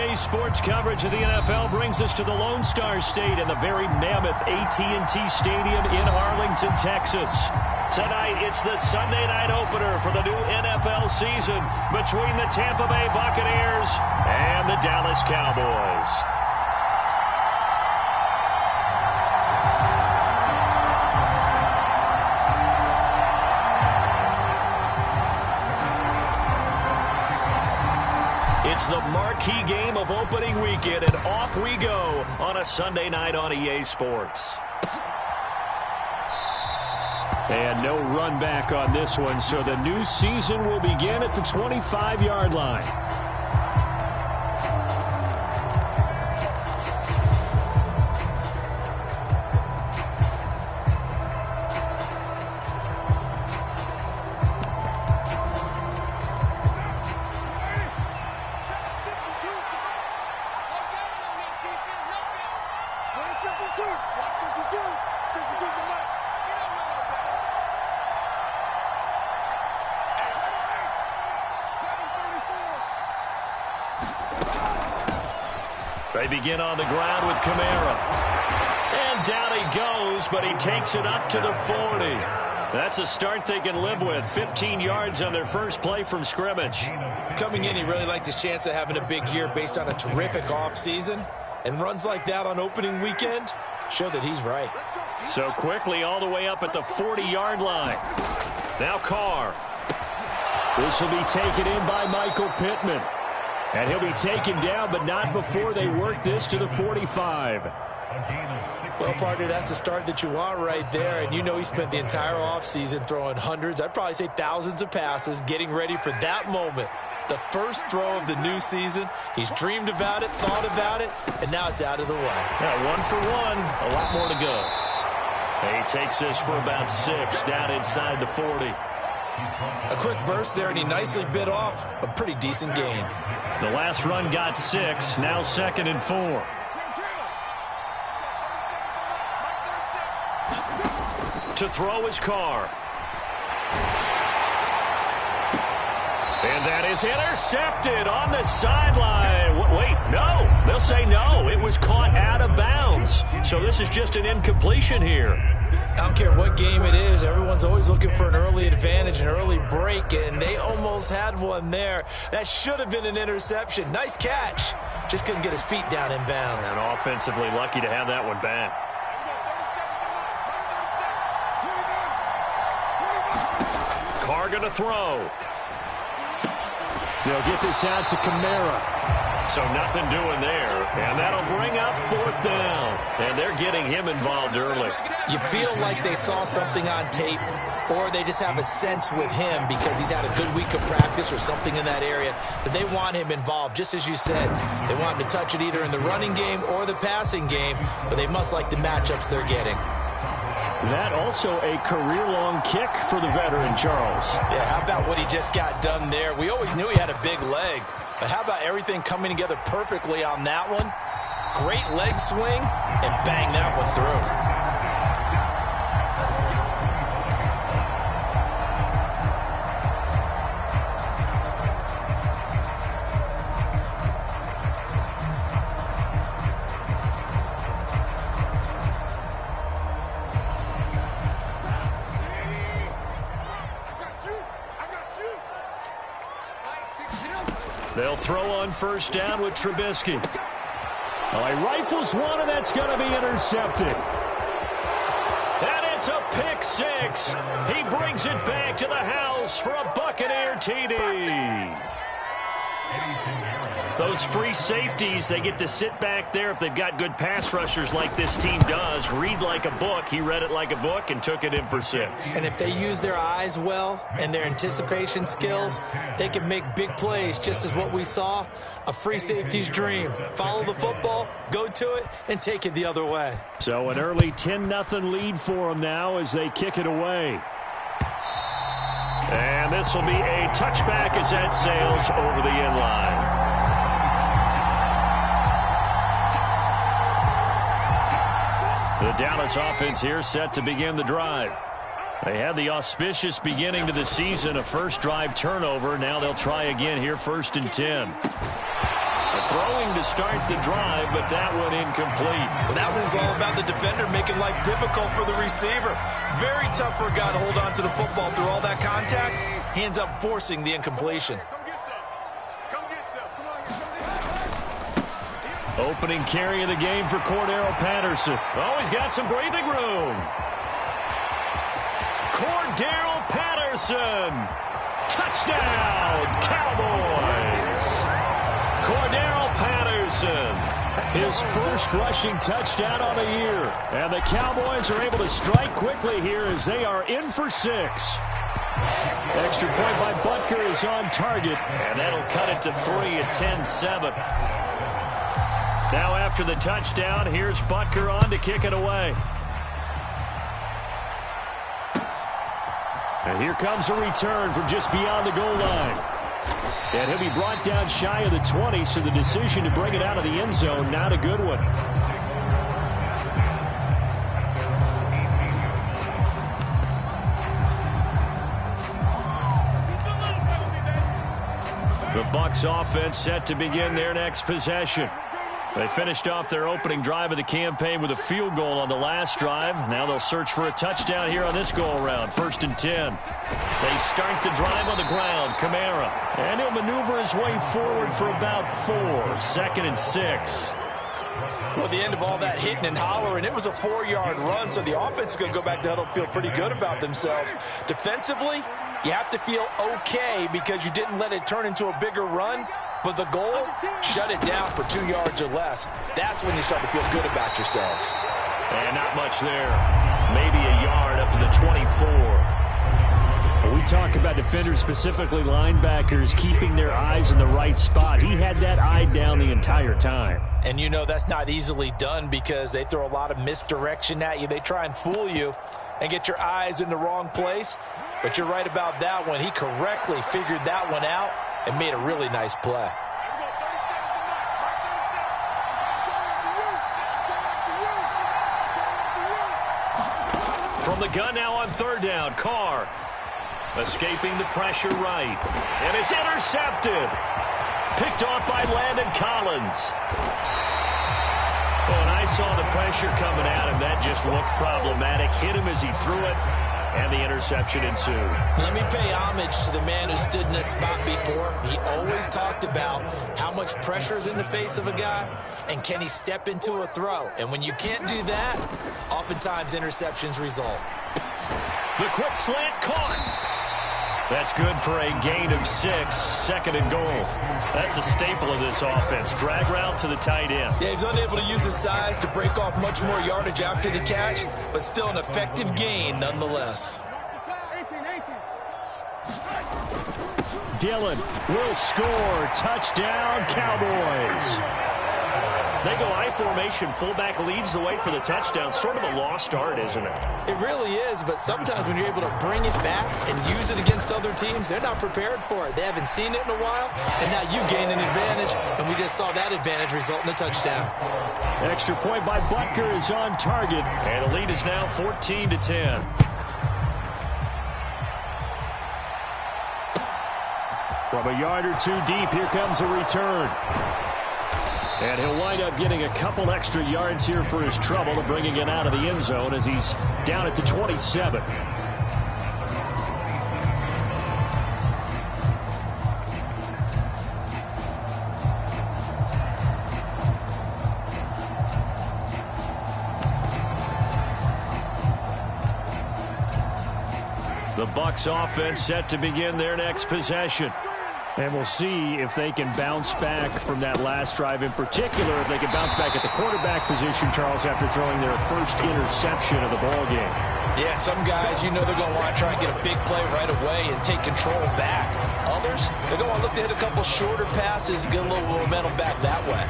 EA Sports coverage of the NFL brings us to the Lone Star State and the very mammoth AT&T Stadium in Arlington, Texas. Tonight, it's the Sunday night opener for the new NFL season between the Tampa Bay Buccaneers and the Dallas Cowboys. It's the marquee game of opening weekend, and off we go on a Sunday night on EA Sports. And no run back on this one, so the new season will begin at the 25-yard line. They begin on the ground with Kamara. And down he goes, but he takes it up to the 40. That's a start they can live with. 15 yards on their first play from scrimmage. Coming in, he really liked his chance of having a big year based on a terrific offseason. And runs like that on opening weekend show that he's right. So quickly all the way up at the 40-yard line. Now Carr. This will be taken in by Michael Pittman. And he'll be taken down, but not before they work this to the 45. Well, partner, that's the start that you want right there. And you know he spent the entire offseason throwing hundreds, I'd probably say thousands of passes, getting ready for that moment. The first throw of the new season. He's dreamed about it, thought about it, and now it's out of the way. Yeah, 1 for 1, a lot more to go. And he takes this for about 6, down inside the 40. A quick burst there, and he nicely bit off a pretty decent gain. The last run got 6, now 2nd and 4. To throw is Carr. And that is intercepted on the sideline. Wait, no. They'll say no. It was caught out of bounds. So this is just an incompletion here. I don't care what game it is. Everyone's always looking for an early advantage, an early break, and they almost had one there. That should have been an interception. Nice catch. Just couldn't get his feet down in bounds. And offensively lucky to have that one back. Carr going to throw. They'll get this out to Kamara. So nothing doing there. And that'll bring up 4th down. And they're getting him involved early. You feel like they saw something on tape, or they just have a sense with him because he's had a good week of practice or something in that area that they want him involved. Just as you said, they want him to touch it either in the running game or the passing game, but they must like the matchups they're getting. That also a career-long kick for the veteran, Charles. Yeah, how about what he just got done there? We always knew he had a big leg, but how about everything coming together perfectly on that one? Great leg swing, and bang that one through. They'll throw on 1st down with Trubisky. Well, he rifles one, and that's going to be intercepted. And it's a pick 6. He brings it back to the house for a Buccaneer TD. Those free safeties, they get to sit back there if they've got good pass rushers like this team does. Read like a book. He read it like a book and took it in for 6. And if they use their eyes well and their anticipation skills, they can make big plays, just as what we saw, a free safety's dream. Follow the football, go to it, and take it the other way. So an early 10-0 lead for them now as they kick it away. And this will be a touchback as that sails over the end line. The Dallas offense here set to begin the drive. They had the auspicious beginning to the season, a first drive turnover. Now they'll try again here, 1st and 10. Throwing to start the drive, but that one incomplete. Well, that one was all about the defender making life difficult for the receiver. Very tough for a guy to hold on to the football through all that contact. He ends up forcing the incompletion. Opening carry of the game for Cordero Patterson. Oh, he's got some breathing room. Cordero Patterson. Touchdown, Cowboys. Cordero Patterson, his first rushing touchdown on the year. And the Cowboys are able to strike quickly here as they are in for 6. Extra point by Butker is on target. And that'll cut it to 3 at 10-7. Now after the touchdown, here's Butker on to kick it away. And here comes a return from just beyond the goal line. And he'll be brought down shy of the 20, so the decision to bring it out of the end zone, not a good one. The Bucs offense set to begin their next possession. They finished off their opening drive of the campaign with a field goal on the last drive. Now they'll search for a touchdown here on this go-around. 1st and 10. They start the drive on the ground. Kamara. And he'll maneuver his way forward for about 4. 2nd and 6. Well, at the end of all that hitting and hollering, it was a 4-yard run, so the offense is going to go back to huddle, feel pretty good about themselves. Defensively, you have to feel okay because you didn't let it turn into a bigger run. But the goal, shut it down for 2 yards or less. That's when you start to feel good about yourselves. And not much there. Maybe a yard up to the 24. We talk about defenders, specifically linebackers, keeping their eyes in the right spot. He had that eye down the entire time. And you know that's not easily done because they throw a lot of misdirection at you. They try and fool you and get your eyes in the wrong place. But you're right about that one. He correctly figured that one out and made a really nice play. From the gun now on 3rd down, Carr escaping the pressure right. And it's intercepted. Picked off by Landon Collins. Oh, and I saw the pressure coming at him. That just looked problematic. Hit him as he threw it. And the interception ensued. Let me pay homage to the man who stood in this spot before. He always talked about how much pressure is in the face of a guy and can he step into a throw. And when you can't do that, oftentimes interceptions result. The quick slant caught. That's good for a gain of 6. 2nd and goal. That's a staple of this offense. Drag route to the tight end. Yeah, he's unable to use his size to break off much more yardage after the catch, but still an effective gain nonetheless. Dillon will score. Touchdown, Cowboys. They go I formation. Fullback leads the way for the touchdown. Sort of a lost art, isn't it? It really is, but sometimes when you're able to bring it back and use it against other teams, they're not prepared for it. They haven't seen it in a while, and now you gain an advantage, and we just saw that advantage result in a touchdown. Extra point by Butker is on target, and the lead is now 14-10. From a yard or 2 deep, here comes a return. And he'll wind up getting a couple extra yards here for his trouble to bringing it out of the end zone as he's down at the 27. The Bucs offense set to begin their next possession. And we'll see if they can bounce back from that last drive, in particular, if they can bounce back at the quarterback position, Charles, after throwing their first interception of the ball game. Yeah, some guys, you know they're going to want to try and get a big play right away and take control back. Others, they're going to want to look to hit a couple shorter passes, get a little momentum back that way.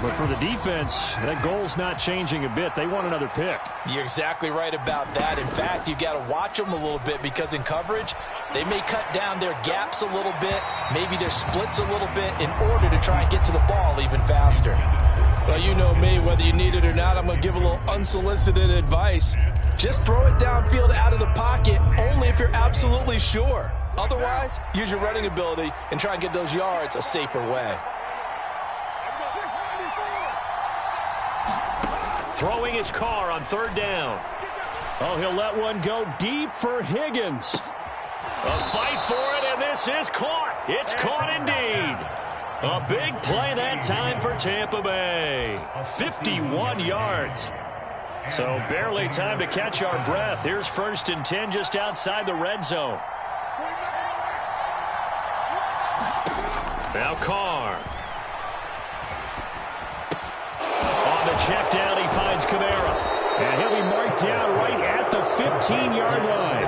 But for the defense, that goal's not changing a bit. They want another pick. You're exactly right about that. In fact, you got to watch them a little bit because in coverage, they may cut down their gaps a little bit, maybe their splits a little bit in order to try and get to the ball even faster. Well, you know me, whether you need it or not, I'm going to give a little unsolicited advice. Just throw it downfield out of the pocket only if you're absolutely sure. Otherwise, use your running ability and try and get those yards a safer way. Throwing his car on 3rd down. Oh, he'll let one go deep for Higgins. A fight for it, and this is caught. It's caught indeed. A big play that time for Tampa Bay. 51 yards. So barely time to catch our breath. Here's 1st and 10 just outside the red zone. Now Carr. On the check down, he finds Kamara. And he'll be marked down right at the 15-yard line.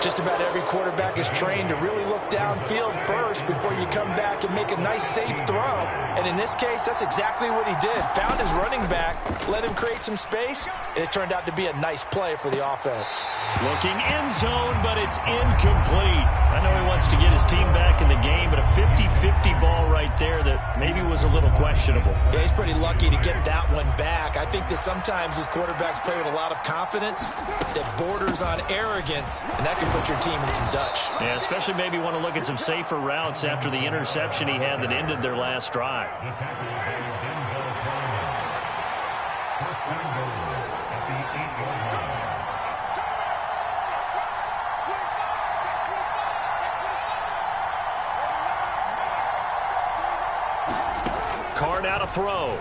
Just about every quarterback is trained to really look downfield first before you come back and make a nice, safe throw. And in this case, that's exactly what he did. Found his running back, let him create some space, and it turned out to be a nice play for the offense. Looking end zone, but it's incomplete. I know he wants to get his team back in the game, but a 50-50 ball right there that maybe was a little questionable. Yeah, he's pretty lucky to get that one back. I think that sometimes his quarterbacks play with a lot of confidence that borders on arrogance, and that can put your team in some Dutch. Yeah, especially maybe want to look at some safer routes after the interception he had that ended their last drive. Carr now to throw.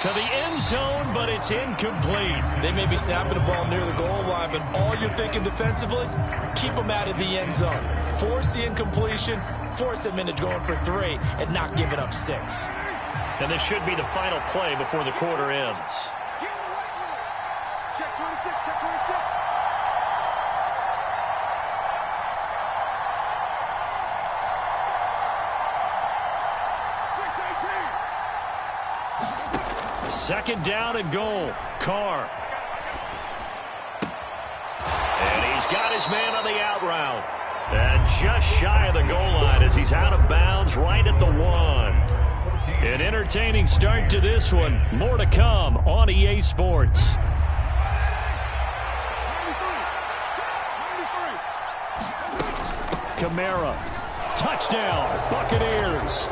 To the end zone, but it's incomplete. They may be snapping the ball near the goal line, but all you're thinking defensively, keep them out of the end zone. Force the incompletion, force them into going for 3, and not giving up 6. And this should be the final play before the quarter ends. Check 26, check 26. Second down and goal. Carr. And he's got his man on the out route. And just shy of the goal line as he's out of bounds right at the 1. An entertaining start to this one. More to come on EA Sports. Kamara. Touchdown. Buccaneers.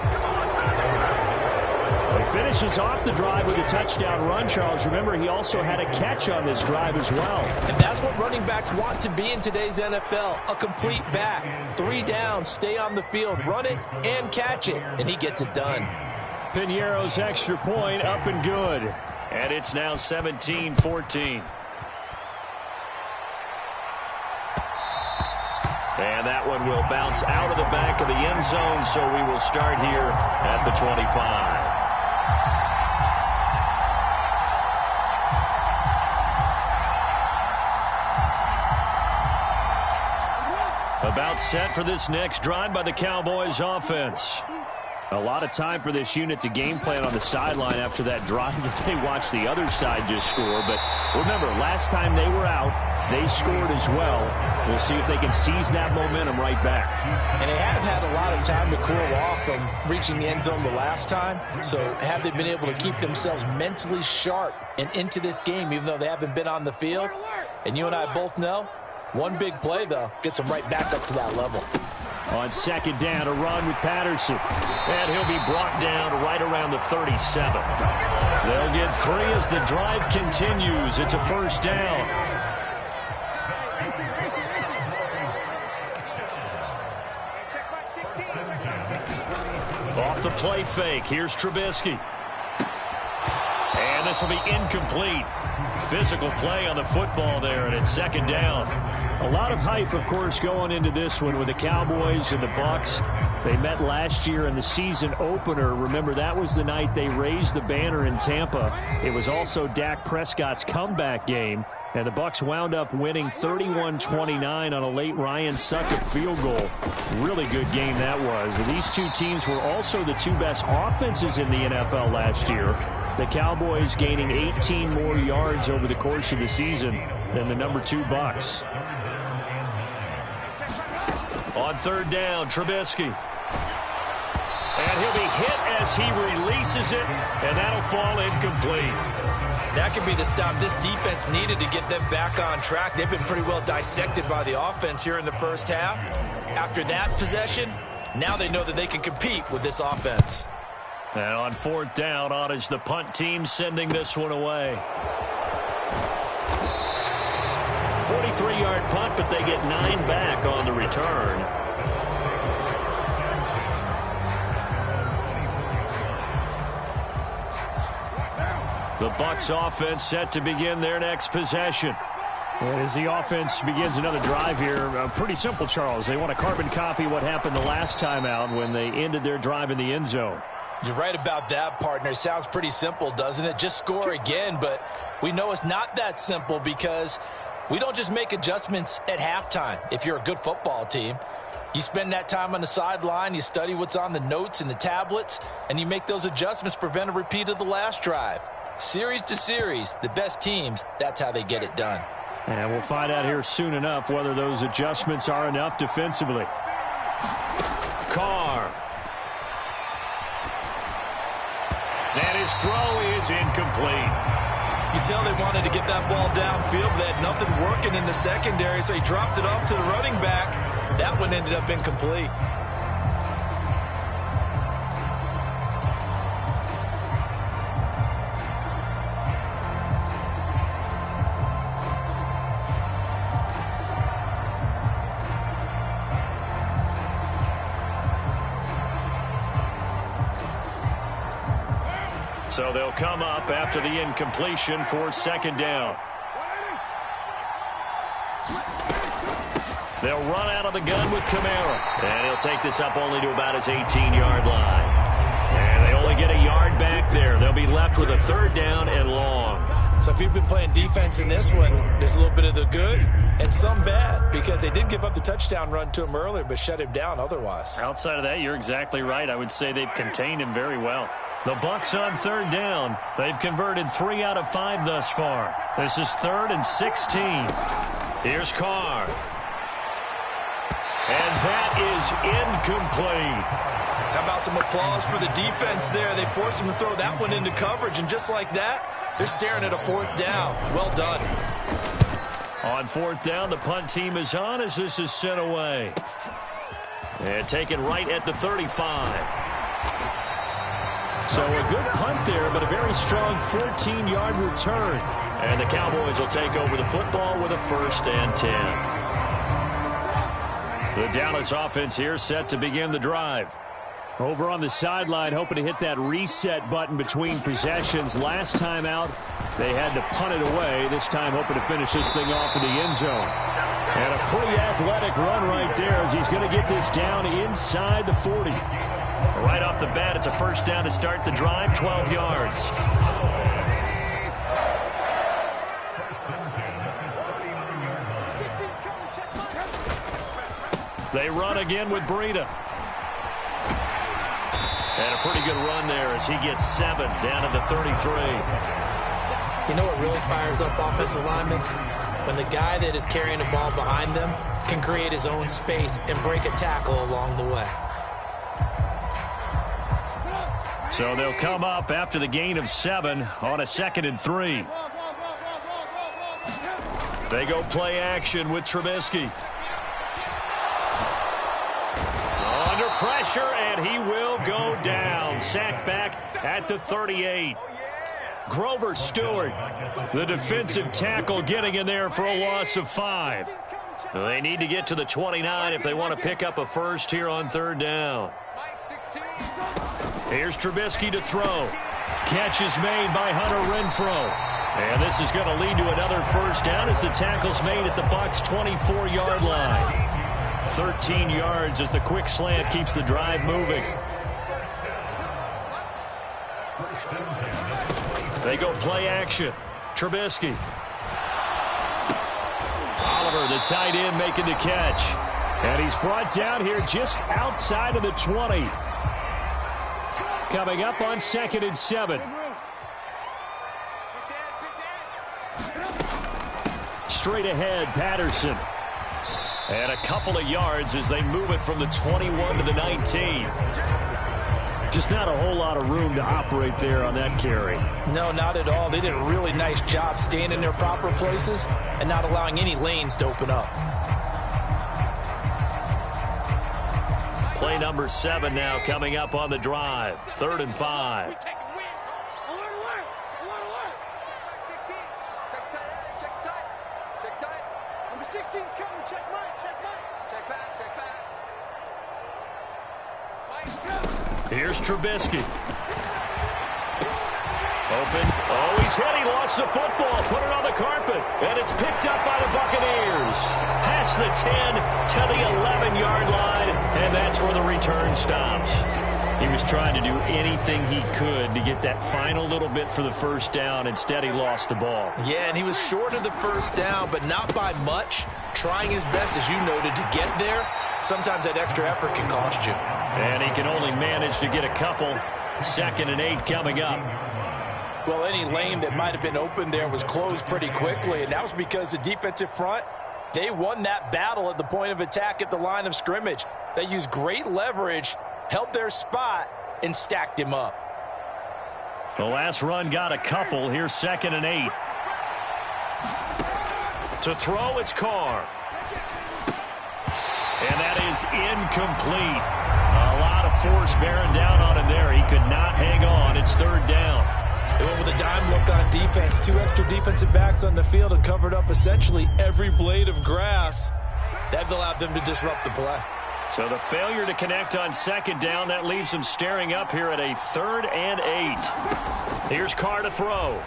He finishes off the drive with a touchdown run, Charles. Remember, he also had a catch on this drive as well. And that's what running backs want to be in today's NFL, a complete back. 3 down, stay on the field, run it, and catch it. And he gets it done. Piñeiro's extra point up and good. And it's now 17-14. And that one will bounce out of the back of the end zone, so we will start here at the 25. About set for this next drive by the Cowboys offense. A lot of time for this unit to game plan on the sideline after that drive that they watched the other side just score. But remember, last time they were out, they scored as well. We'll see if they can seize that momentum right back. And they have had a lot of time to cool off from reaching the end zone the last time. So have they been able to keep themselves mentally sharp and into this game, even though they haven't been on the field? And you and I both know, one big play, though, gets them right back up to that level. On second down, a run with Patterson. And he'll be brought down right around the 37. They'll get 3 as the drive continues. It's a first down. Off the play fake. Here's Trubisky. And this will be incomplete. Physical play on the football there, and it's second down. A lot of hype, of course, going into this one with the Cowboys and the Bucs. They met last year in the season opener. Remember, that was the night they raised the banner in Tampa. It was also Dak Prescott's comeback game, and the Bucs wound up winning 31-29 on a late Ryan Succop field goal. Really good game that was. But these two teams were also the 2 best offenses in the NFL last year. The Cowboys gaining 18 more yards over the course of the season than the number 2 Bucs. On third down, Trubisky. And he'll be hit as he releases it, and that'll fall incomplete. That could be the stop this defense needed to get them back on track. They've been pretty well dissected by the offense here in the first half. After that possession, now they know that they can compete with this offense. And on 4th down, on is the punt team sending this one away. 43-yard punt, but they get 9 back on the return. The Bucs offense set to begin their next possession. And as the offense begins another drive here, pretty simple, Charles. They want to carbon copy what happened the last time out when they ended their drive in the end zone. You're right about that, partner. Sounds pretty simple, doesn't it? Just score again, but we know it's not that simple because we don't just make adjustments at halftime if you're a good football team. You spend that time on the sideline, you study what's on the notes and the tablets, and you make those adjustments to prevent a repeat of the last drive. Series to series, the best teams, that's how they get it done. And we'll find out here soon enough whether those adjustments are enough defensively. Carr. And his throw is incomplete. You can tell they wanted to get that ball downfield, but they had nothing working in the secondary, so he dropped it off to the running back. That one ended up incomplete. So they'll come up after the incompletion for 2nd down. They'll run out of the gun with Kamara. And he'll take this up only to about his 18-yard line. And they only get a yard back there. They'll be left with a 3rd down and long. So if you've been playing defense in this one, there's a little bit of the good and some bad because they did give up the touchdown run to him earlier but shut him down otherwise. Outside of that, you're exactly right. I would say they've contained him very well. The Bucs on 3rd down. They've converted 3 out of 5 thus far. This is 3rd and 16. Here's Carr. And that is incomplete. How about some applause for the defense there? They forced him to throw that one into coverage, and just like that, they're staring at a 4th down. Well done. On 4th down, the punt team is on as this is sent away. And taken right at the 35. So a good punt there, but a very strong 14-yard return. And the Cowboys will take over the football with a 1st and 10. The Dallas offense here set to begin the drive. Over on the sideline, hoping to hit that reset button between possessions. Last time out, they had to punt it away. This time hoping to finish this thing off in the end zone. And a pretty athletic run right there as he's going to get this down inside the 40. Right off the bat, it's a 1st down to start the drive, 12 yards. They run again with Breida. And a pretty good run there as he gets 7 down to the 33. You know what really fires up offensive linemen? When the guy that is carrying the ball behind them can create his own space and break a tackle along the way. So they'll come up after the gain of 7 on a 2nd and 3. They go play action with Trubisky. Under pressure, and he will go down. Sacked back at the 38. Grover Stewart, the defensive tackle, getting in there for a loss of 5. They need to get to the 29 if they want to pick up a 1st here on 3rd down. Here's Trubisky to throw. Catch is made by Hunter Renfrow. And this is going to lead to another 1st down as the tackle's made at the Bucs' 24-yard line. 13 yards as the quick slant keeps the drive moving. They go play action. Trubisky. Oliver, the tight end, making the catch. And he's brought down here just outside of the 20. Coming up on 2nd and 7. Straight ahead, Patterson. And a couple of yards as they move it from the 21 to the 19. Just not a whole lot of room to operate there on that carry. No, not at all. They did a really nice job staying in their proper places and not allowing any lanes to open up. Play number 7 now coming up on the drive. 3rd and 5. Number 16's coming. Check back. Here's Trubisky. Open. Oh, he's hit. He lost the football. Put it on the carpet. And it's picked up by the Buccaneers. Past the 10 to the 11-yard line. And that's where the return stops. He was trying to do anything he could to get that final little bit for the first down. Instead, he lost the ball. Yeah, and he was short of the first down, but not by much. Trying his best, as you noted, to get there. Sometimes that extra effort can cost you. And he can only manage to get a couple. 2nd and 8 coming up. Well, any lane that might have been open there was closed pretty quickly, and that was because the defensive front, they won that battle at the point of attack at the line of scrimmage. They used great leverage, held their spot, and stacked him up. The last run got a couple. Here's 2nd and 8. To throw, it's Carr. And that is incomplete. A lot of force bearing down on him there. He could not hang on. It's 3rd down. They went with a dime look on defense. 2 extra defensive backs on the field and covered up essentially every blade of grass. That allowed them to disrupt the play. So the failure to connect on 2nd down, that leaves them staring up here at a 3rd and 8. Here's Carr to throw.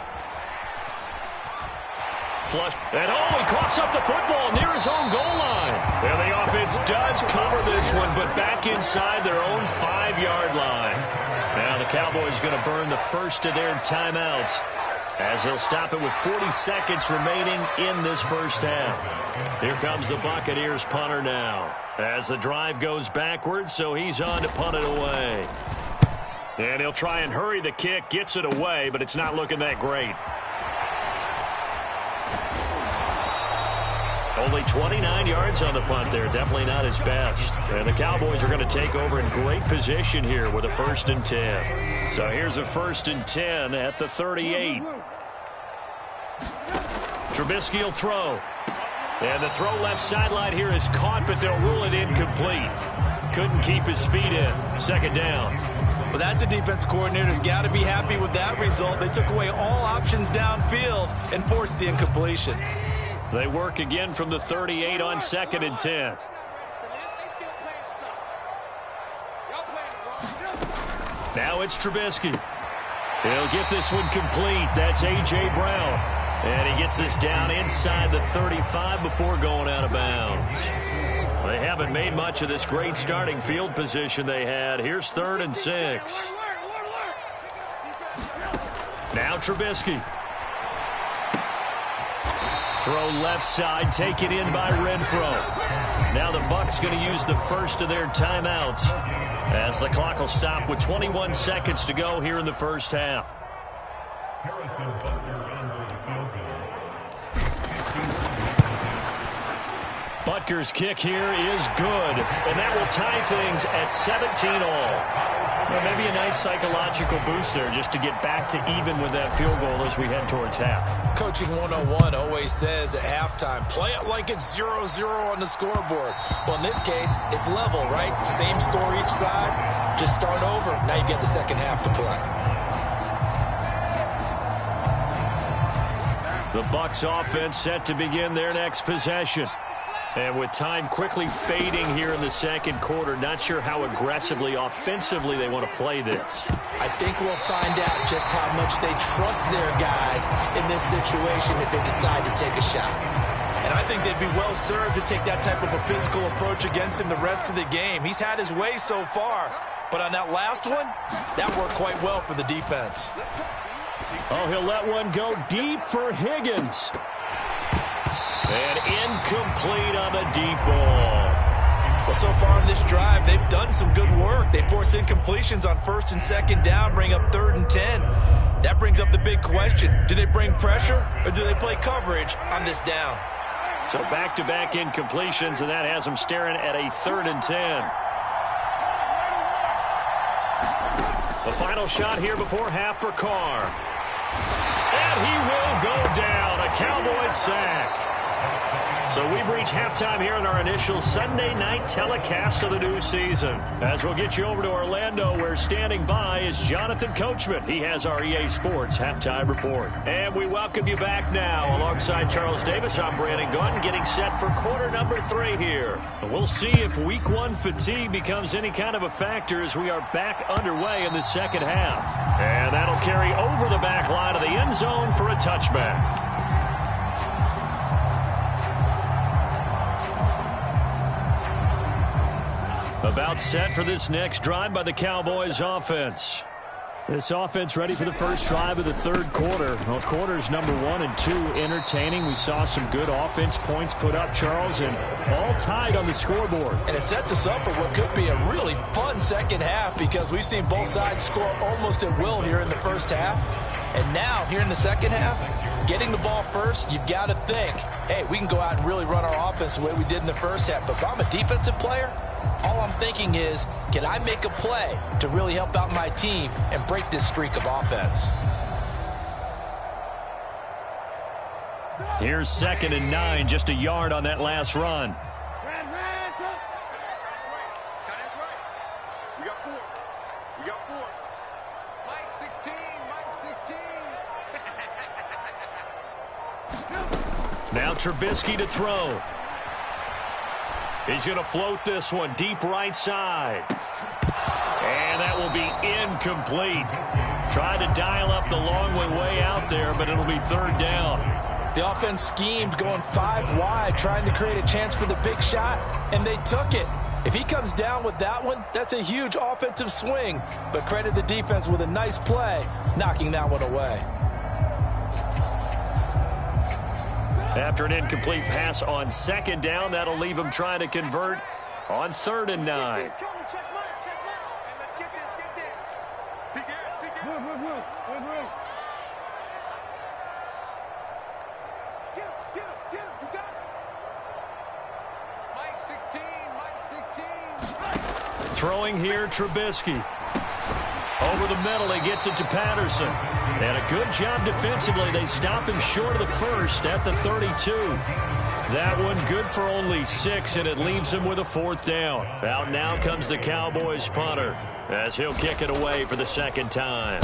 Flush. And he coughs up the football near his own goal line. And the offense does cover this one, but back inside their own 5-yard line. Now the Cowboys going to burn the first of their timeouts as they'll stop it with 40 seconds remaining in this first half. Here comes the Buccaneers punter now as the drive goes backwards, so he's on to punt it away. And he'll try and hurry the kick, gets it away, but it's not looking that great. Only 29 yards on the punt there. Definitely not his best. And the Cowboys are going to take over in great position here with a 1st and 10. So here's a 1st and 10 at the 38. Trubisky will throw. And the throw left sideline here is caught, but they'll rule it incomplete. Couldn't keep his feet in. 2nd down. Well, that's a defense coordinator's got to be happy with that result. They took away all options downfield and forced the incompletion. They work again from the 38 on 2nd and 10. Now it's Trubisky. He'll get this one complete. That's A.J. Brown. And he gets this down inside the 35 before going out of bounds. They haven't made much of this great starting field position they had. Here's 3rd and 6. Now Trubisky. Throw left side, taken in by Renfro. Now the Bucs going to use the first of their timeouts as the clock will stop with 21 seconds to go here in the first half. Butker's kick here is good, and that will tie things at 17-all. Well, maybe a nice psychological boost there just to get back to even with that field goal as we head towards half. Coaching 101 always says at halftime, play it like it's 0-0 on the scoreboard. Well, in this case, it's level, right? Same score each side. Just start over. Now you get the second half to play. The Bucs offense set to begin their next possession. And with time quickly fading here in the second quarter, not sure how aggressively, offensively they want to play this. I think we'll find out just how much they trust their guys in this situation if they decide to take a shot. And I think they'd be well served to take that type of a physical approach against him the rest of the game. He's had his way so far, but on that last one, that worked quite well for the defense. Oh, he'll let one go deep for Higgins. And incomplete on the deep ball. Well, so far in this drive, they've done some good work. They force incompletions on 1st and 2nd down, bring up 3rd and 10. That brings up the big question. Do they bring pressure or do they play coverage on this down? So back-to-back incompletions, and that has them staring at a 3rd and 10. The final shot here before half for Carr. And he will go down. A Cowboys sack. So we've reached halftime here in our initial Sunday night telecast of the new season. As we'll get you over to Orlando, where standing by is Jonathan Coachman. He has our EA Sports halftime report. And we welcome you back now. Alongside Charles Davis, I'm Brandon Gaudin, getting set for quarter number 3 here. We'll see if week 1 fatigue becomes any kind of a factor as we are back underway in the second half. And that'll carry over the back line of the end zone for a touchback. About set for this next drive by the Cowboys offense. This offense ready for the first drive of the third quarter. Well, quarters number 1 and 2 entertaining. We saw some good offense points put up, Charles, and all tied on the scoreboard. And it sets us up for what could be a really fun second half because we've seen both sides score almost at will here in the first half. And now, here in the second half, getting the ball first, you've got to think, hey, we can go out and really run our offense the way we did in the first half. But if I'm a defensive player, all I'm thinking is, can I make a play to really help out my team and break this streak of offense? Here's 2nd and 9, just a yard on that last run. We got 4. We got 4. Mike 16. Mike 16. Now Trubisky to throw. He's going to float this one deep right side. And that will be incomplete. Tried to dial up the long way out there, but it'll be 3rd down. The offense schemed going 5 wide, trying to create a chance for the big shot, and they took it. If he comes down with that one, that's a huge offensive swing. But credit the defense with a nice play, knocking that one away. After an incomplete pass on 2nd down, that'll leave him trying to convert on 3rd and 9. 16's coming. Check Mike. Check Mike. And let's get this. Get this. Be good. Be good. Move. Get him. Get him. Get him. You got it. Mike 16. Mike 16. Throwing here, Trubisky. Over the middle, he gets it to Patterson. And a good job defensively. They stop him short of the first at the 32. That one good for only 6, and it leaves him with a 4th down. Out now comes the Cowboys punter as he'll kick it away for the 2nd time.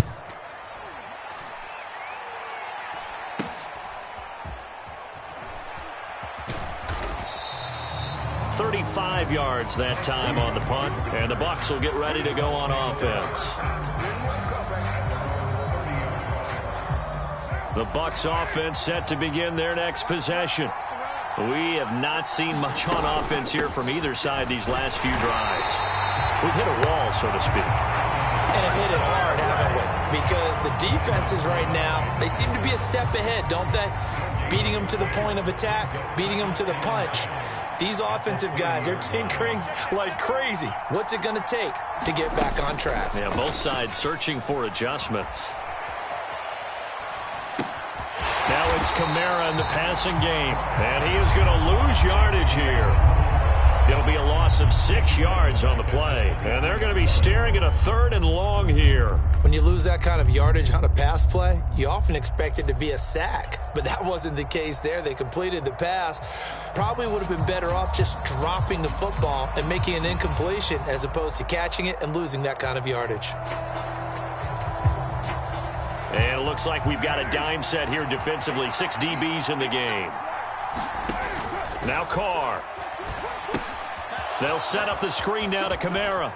$35 yards that time on the punt, and the Bucs will get ready to go on offense. The Bucs offense set to begin their next possession. We have not seen much on offense here from either side these last few drives. We've hit a wall, so to speak. And have hit it hard, haven't we? Because the defenses right now, they seem to be a step ahead, don't they? Beating them to the point of attack, beating them to the punch. These offensive guys, they're tinkering like crazy. What's it going to take to get back on track? Yeah, both sides searching for adjustments. Now it's Kamara in the passing game, and he is going to lose yardage here. It'll be a loss of 6 yards on the play, and they're going to be staring at a 3rd and long here. When you lose that kind of yardage on a pass play, you often expect it to be a sack, but that wasn't the case there. They completed the pass. Probably would have been better off just dropping the football and making an incompletion as opposed to catching it and losing that kind of yardage. And it looks like we've got a dime set here defensively. 6 DBs in the game. Now Carr. They'll set up the screen now to Kamara.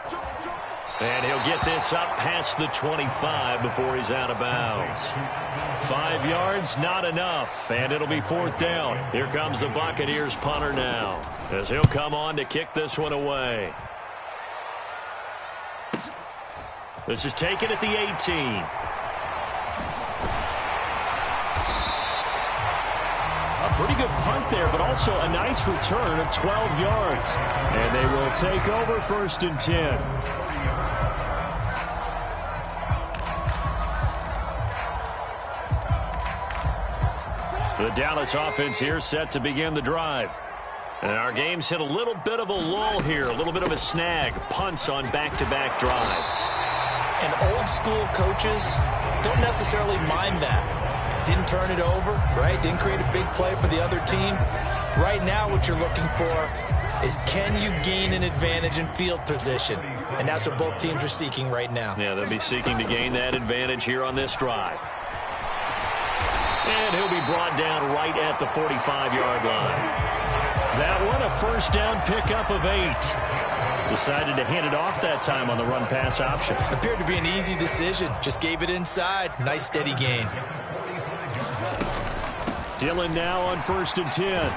And he'll get this up past the 25 before he's out of bounds. 5 yards, not enough. And it'll be 4th down. Here comes the Buccaneers punter now, as he'll come on to kick this one away. This is taken at the 18. A pretty good punt there, but also a nice return of 12 yards. And they will take over 1st and 10. The Dallas offense here set to begin the drive. And our game's hit a little bit of a lull here, a little bit of a snag. Punts on back-to-back drives. And old-school coaches don't necessarily mind that. Didn't turn it over, right? Didn't create a big play for the other team. Right now what you're looking for is, can you gain an advantage in field position? And that's what both teams are seeking right now. Yeah, they'll be seeking to gain that advantage here on this drive. And he'll be brought down right at the 45-yard line. That one, a first down pickup of 8. Decided to hand it off that time on the run-pass option. Appeared to be an easy decision. Just gave it inside. Nice, steady gain. Dillon now on 1st and 10.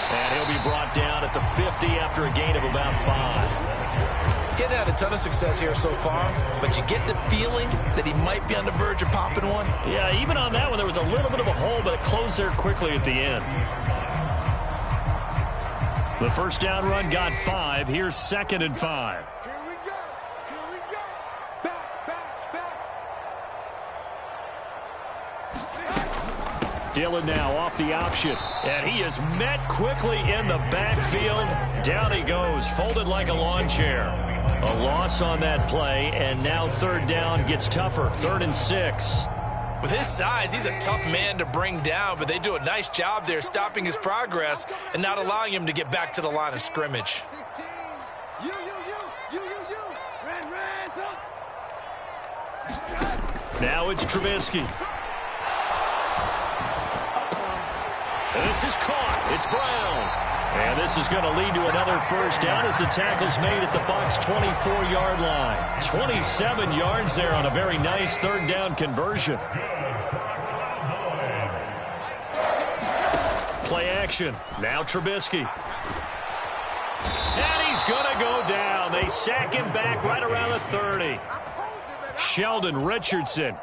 And he'll be brought down at the 50 after a gain of about 5. Getting out a ton of success here so far, but you get the feeling that he might be on the verge of popping one. Yeah, even on that one, there was a little bit of a hole, but it closed there quickly at the end. The first down run got 5. Here's 2nd and 5. Here we go. Here we go. Back, back, back. Dillon now off the option. And he is met quickly in the backfield. Down he goes, folded like a lawn chair. A loss on that play, and now 3rd down gets tougher. 3rd and 6. With his size, he's a tough man to bring down, but they do a nice job there stopping his progress and not allowing him to get back to the line of scrimmage. 16. You. Ran. Now it's Trubisky. This is caught. It's Brown. And this is going to lead to another first down as the tackle's made at the Bucs' 24-yard line. 27 yards there on a very nice 3rd down conversion. Play action. Now Trubisky. And he's going to go down. They sack him back right around the 30. Sheldon Richardson.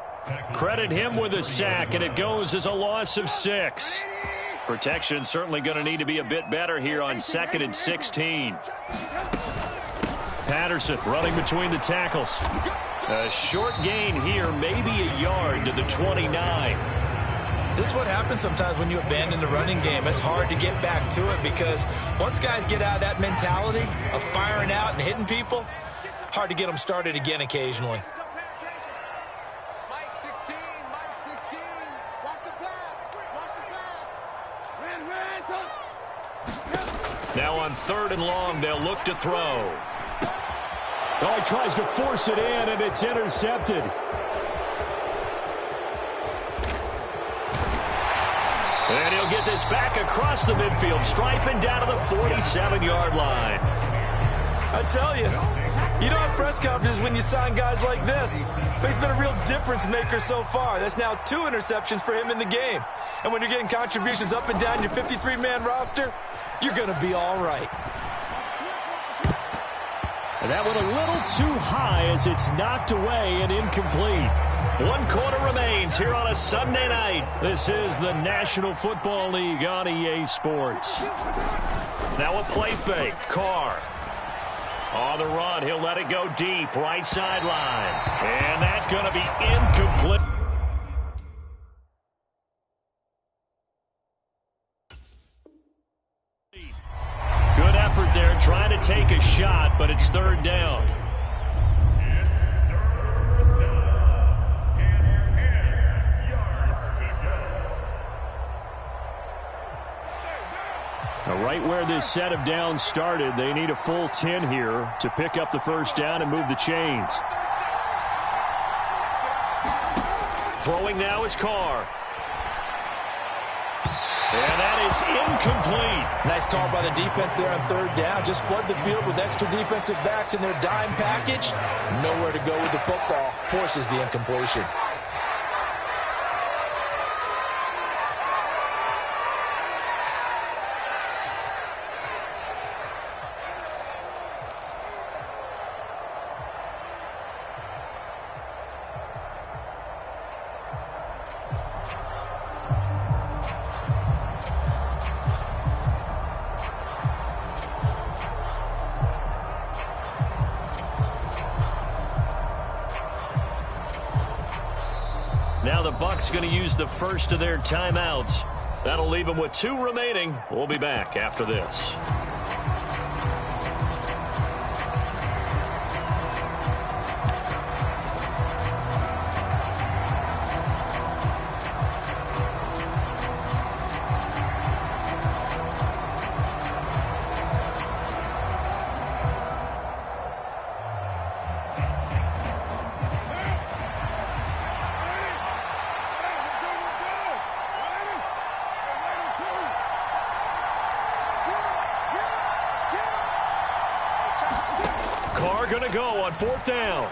Credit him with a sack, and it goes as a loss of 6. Protection certainly going to need to be a bit better here on 2nd and 16. Patterson running between the tackles. A short gain here, maybe a yard to the 29. This is what happens sometimes when you abandon the running game. It's hard to get back to it because once guys get out of that mentality of firing out and hitting people, hard to get them started again occasionally. Mike 16. Watch the pass. Now on 3rd and long, they'll look to throw. Oh, he tries to force it in, and it's intercepted. And he'll get this back across the midfield, striping down to the 47-yard line. I tell you, you don't have press conferences when you sign guys like this. But he's been a real difference maker so far. That's now 2 interceptions for him in the game. And when you're getting contributions up and down your 53-man roster, you're going to be all right. And that one a little too high as it's knocked away and incomplete. 1 quarter remains here on a Sunday night. This is the National Football League on EA Sports. Now a play fake. Carr. On the run, he'll let it go deep, right sideline. And that's going to be incomplete. Good effort there, trying to take a shot, but it's 3rd down. Now, right where this set of downs started, they need a full 10 here to pick up the first down and move the chains. Throwing now is Carr. And that is incomplete. Nice call by the defense there on 3rd down. Just flood the field with extra defensive backs in their dime package. Nowhere to go with the football. Forces the incompletion. Now the Bucs going to use the first of their timeouts. That'll leave them with 2 remaining. We'll be back after this. going to go on 4th down.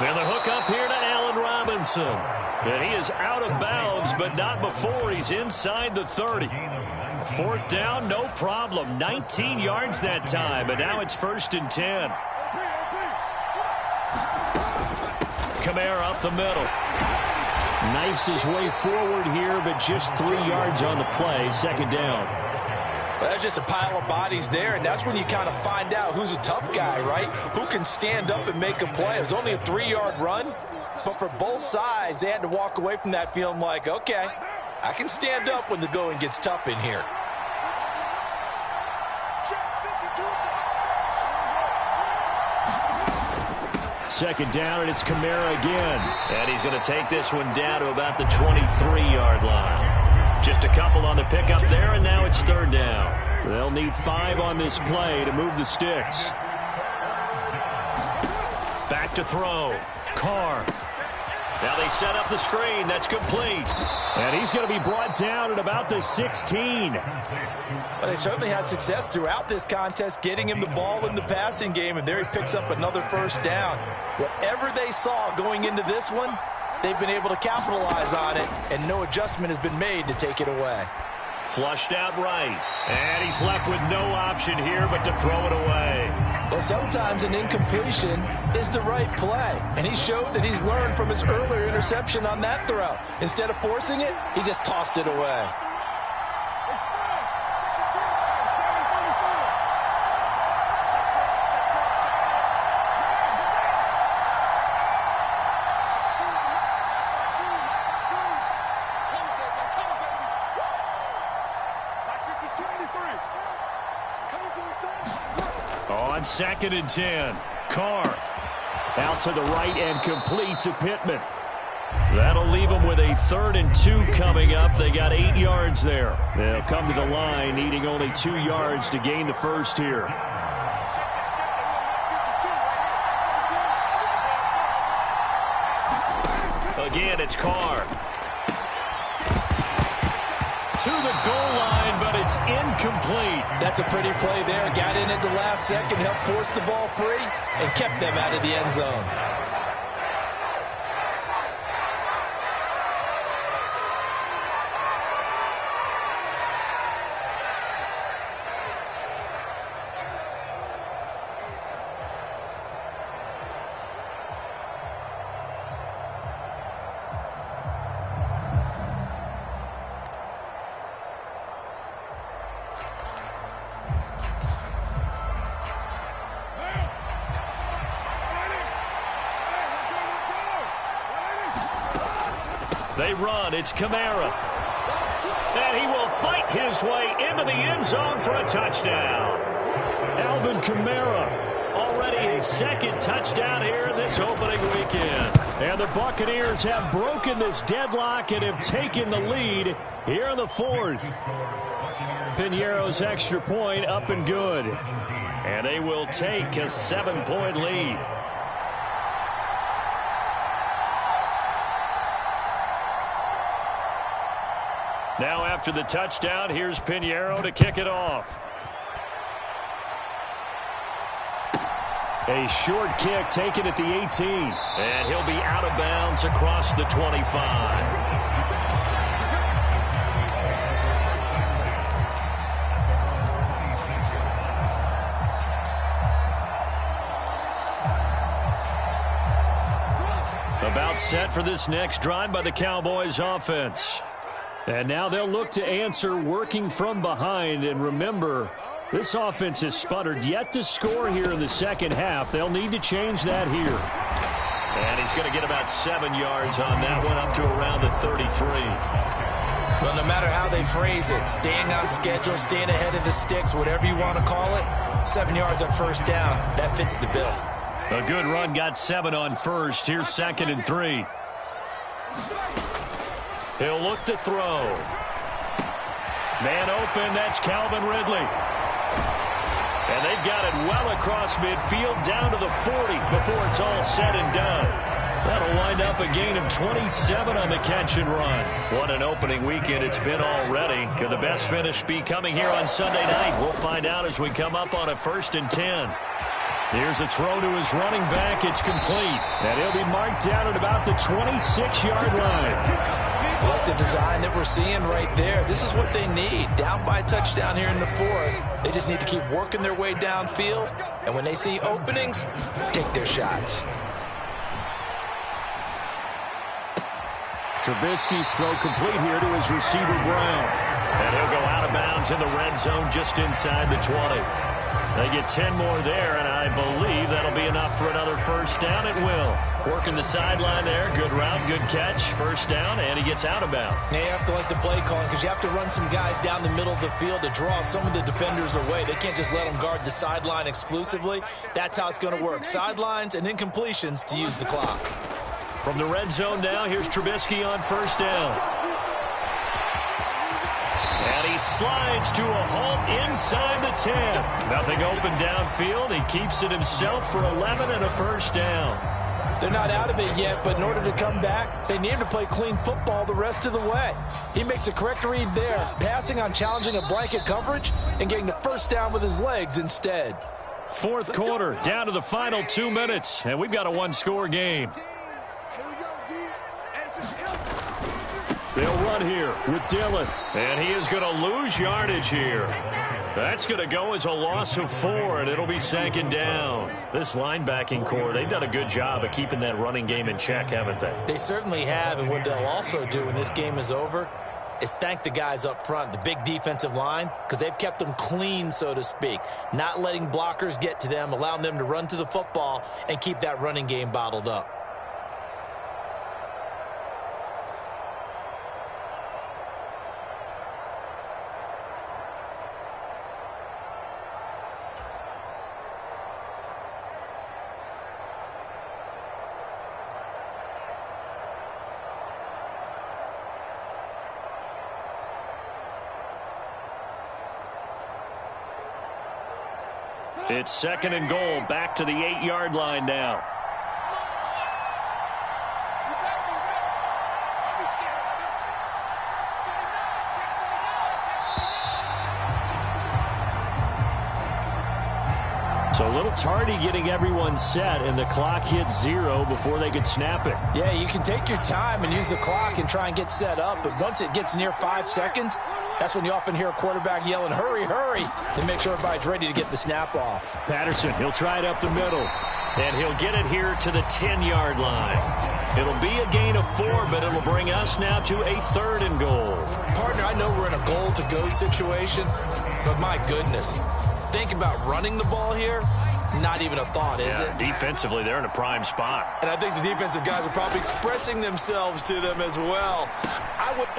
And the hook up here to Allen Robinson. And he is out of bounds, but not before he's inside the 30. 4th down, no problem. 19 yards that time, and now it's 1st and 10. Kamara up the middle. Knifes his way forward here, but just 3 yards on the play. 2nd down. Well, there's just a pile of bodies there, and that's when you kind of find out who's a tough guy, right? Who can stand up and make a play. It was only a 3-yard run, but for both sides, they had to walk away from that feeling like, okay, I can stand up when the going gets tough in here. Second down, and it's Kamara again. And he's going to take this one down to about the 23-yard line. Just a couple on the pickup there, and now it's 3rd down. They'll need 5 on this play to move the sticks. Back to throw. Carr. Now they set up the screen. That's complete. And he's going to be brought down at about the 16. Well, they certainly had success throughout this contest getting him the ball in the passing game, and there he picks up another 1st down. Whatever they saw going into this one, they've been able to capitalize on it, and no adjustment has been made to take it away. Flushed out right. And he's left with no option here but to throw it away. Well, sometimes an incompletion is the right play, and he showed that he's learned from his earlier interception on that throw. Instead of forcing it, he just tossed it away. On 2nd and 10. Carr. Out to the right and complete to Pittman. That'll leave them with a 3rd and 2 coming up. They got 8 yards there. They'll come to the line needing only 2 yards to gain the 1st here. Again, it's Carr. To the goal line, but it's incomplete. That's a pretty play there. Got in at the last second, helped force the ball free, and kept them out of the end zone. They run. It's Kamara. And he will fight his way into the end zone for a touchdown. Alvin Kamara. Already his 2nd touchdown here this opening weekend. And the Buccaneers have broken this deadlock and have taken the lead here in the 4th. Piñeiro's extra point up and good. And they will take a 7-point lead. Now after the touchdown, here's Piñeiro to kick it off. A short kick taken at the 18. And he'll be out of bounds across the 25. About set for this next drive by the Cowboys offense. And now they'll look to answer working from behind. And remember, this offense has sputtered yet to score here in the 2nd half. They'll need to change that here. And he's going to get about 7 yards on that one, up to around the 33. Well, no matter how they phrase it, staying on schedule, staying ahead of the sticks, whatever you want to call it, 7 yards on 1st down, that fits the bill. A good run, got 7 on 1st. Here's 2nd and 3. He'll look to throw. Man open, that's Calvin Ridley. And they've got it well across midfield, down to the 40 before it's all said and done. That'll wind up a gain of 27 on the catch and run. What an opening weekend it's been already. Could the best finish be coming here on Sunday night? We'll find out as we come up on a 1st and 10. Here's a throw to his running back. It's complete. And he'll be marked down at about the 26-yard line. Like the design that we're seeing right there. This is what they need. Down by a touchdown here in the 4th. They just need to keep working their way downfield. And when they see openings, take their shots. Trubisky's throw complete here to his receiver, Brown. And he'll go out of bounds in the red zone just inside the 20. They get 10 more there, and I believe that'll be enough for another 1st down. It will. Working the sideline there. Good route, good catch. 1st down, and he gets out of bounds. Now you have to like the play calling because you have to run some guys down the middle of the field to draw some of the defenders away. They can't just let them guard the sideline exclusively. That's how it's going to work. Sidelines and incompletions to use the clock. From the red zone now, here's Trubisky on 1st down. And he slides to a halt inside the 10. Nothing open downfield. He keeps it himself for 11 and a 1st down. They're not out of it yet, but in order to come back, they need to play clean football the rest of the way. He makes a correct read there, passing on challenging a blanket coverage and getting the 1st down with his legs instead. 4th quarter, down to the final 2 minutes, and we've got a 1-score game. They'll run here with Dillon. And he is going to lose yardage here. That's going to go as a loss of 4, and it'll be 2nd down. This linebacking core, they've done a good job of keeping that running game in check, haven't they? They certainly have, and what they'll also do when this game is over is thank the guys up front, the big defensive line, because they've kept them clean, so to speak, not letting blockers get to them, allowing them to run to the football and keep that running game bottled up. It's 2nd and goal, back to the 8-yard line now. So a little tardy getting everyone set, and the clock hits 0 before they could snap it. Yeah, you can take your time and use the clock and try and get set up, but once it gets near 5 seconds, that's when you often hear a quarterback yelling, hurry, hurry, to make sure everybody's ready to get the snap off. Patterson, he'll try it up the middle, and he'll get it here to the 10-yard line. It'll be a gain of 4, but it'll bring us now to a 3rd and goal. Partner, I know we're in a goal-to-go situation, but my goodness, think about running the ball here. Not even a thought, is it? Defensively, they're in a prime spot. And I think the defensive guys are probably expressing themselves to them as well.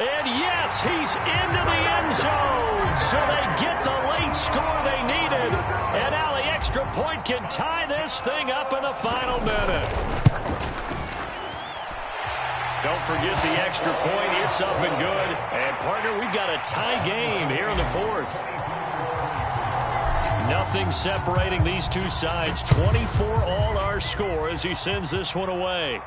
And yes, he's into the end zone. So they get the late score they needed. And now the extra point can tie this thing up in the final minute. Don't forget the extra point. It's up and good. And, partner, we've got a tie game here in the 4th. Nothing separating these two sides. 24 all our score as he sends this one away.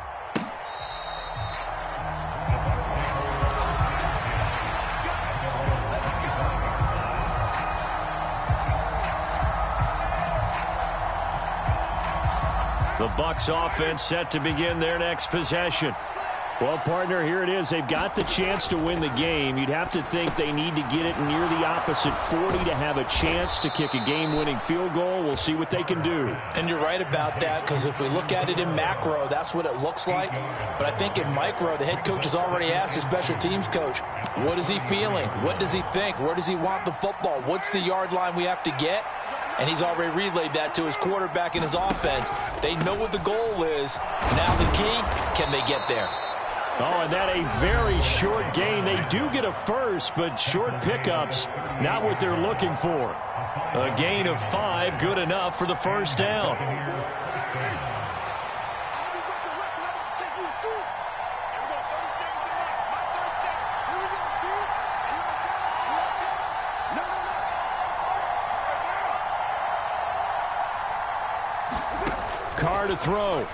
The Bucs offense set to begin their next possession. Well, partner, here it is. They've got the chance to win the game. You'd have to think they need to get it near the opposite 40 to have a chance to kick a game-winning field goal. We'll see what they can do. And you're right about that, because if we look at it in macro, that's what it looks like. But I think in micro, the head coach has already asked the special teams coach, what is he feeling? What does he think? Where does he want the football? What's the yard line we have to get? And he's already relayed that to his quarterback and his offense. They know what the goal is. Now the key, can they get there? Oh, and that a very short gain. They do get a first, but short pickups, not what they're looking for. A gain of 5, good enough for the 1st down. Carr to throw.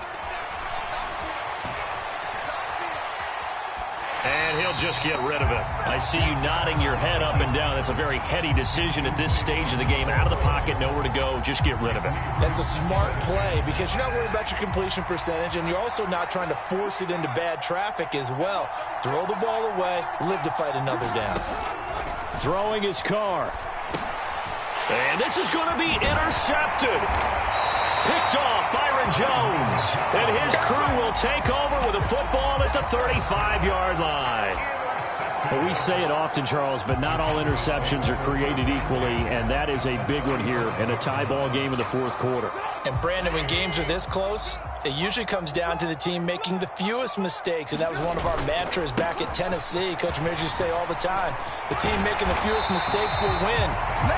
They'll just get rid of it. I see you nodding your head up and down. That's a very heady decision at this stage of the game. Out of the pocket, nowhere to go. Just get rid of it. That's a smart play because you're not worried about your completion percentage, and you're also not trying to force it into bad traffic as well. Throw the ball away, live to fight another down. Throwing his car. And this is going to be intercepted. Picked off Byron Jones. And his crew will take over with a football at the 35-yard line. Well, we say it often, Charles, but not all interceptions are created equally, and that is a big one here in a tie ball game in the fourth quarter. And, Brandon, when games are this close, it usually comes down to the team making the fewest mistakes, and that was one of our mantras back at Tennessee. Coach Mears used to say all the time, the team making the fewest mistakes will win.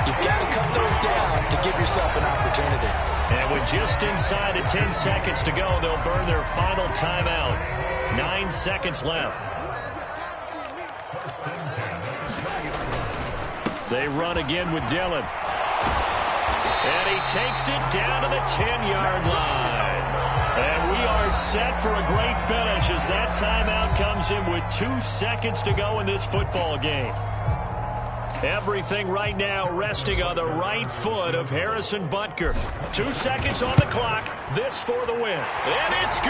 You've got to cut those down to give yourself an opportunity. And with just inside of 10 seconds to go, they'll burn their final timeout. 9 seconds left. They run again with Dillon. And he takes it down to the 10-yard line. And we are set for a great finish as that timeout comes in with 2 seconds to go in this football game. Everything right now resting on the right foot of Harrison Butker. 2 seconds on the clock. This for the win. And it's good!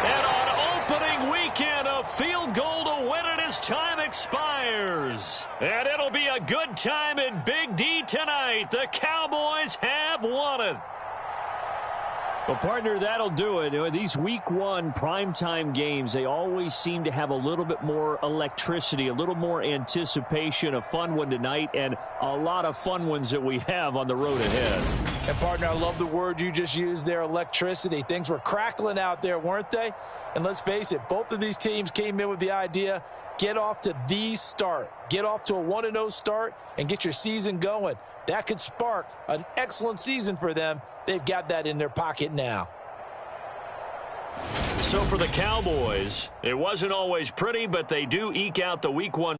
And on opening weekend, a field goal to win it as time expires. And it'll be a good time in Big D tonight. The Cowboys have won it. Well, partner, that'll do it. These week one primetime games, they always seem to have a little bit more electricity, a little more anticipation. A fun one tonight, and a lot of fun ones that we have on the road ahead. And, partner, I love the word you just used there, electricity. Things were crackling out there, weren't they? And let's face it, both of these teams came in with the idea, get off to the start. Get off to a 1-0 start and get your season going. That could spark an excellent season for them. They've got that in their pocket now. So for the Cowboys, it wasn't always pretty, but they do eke out the week one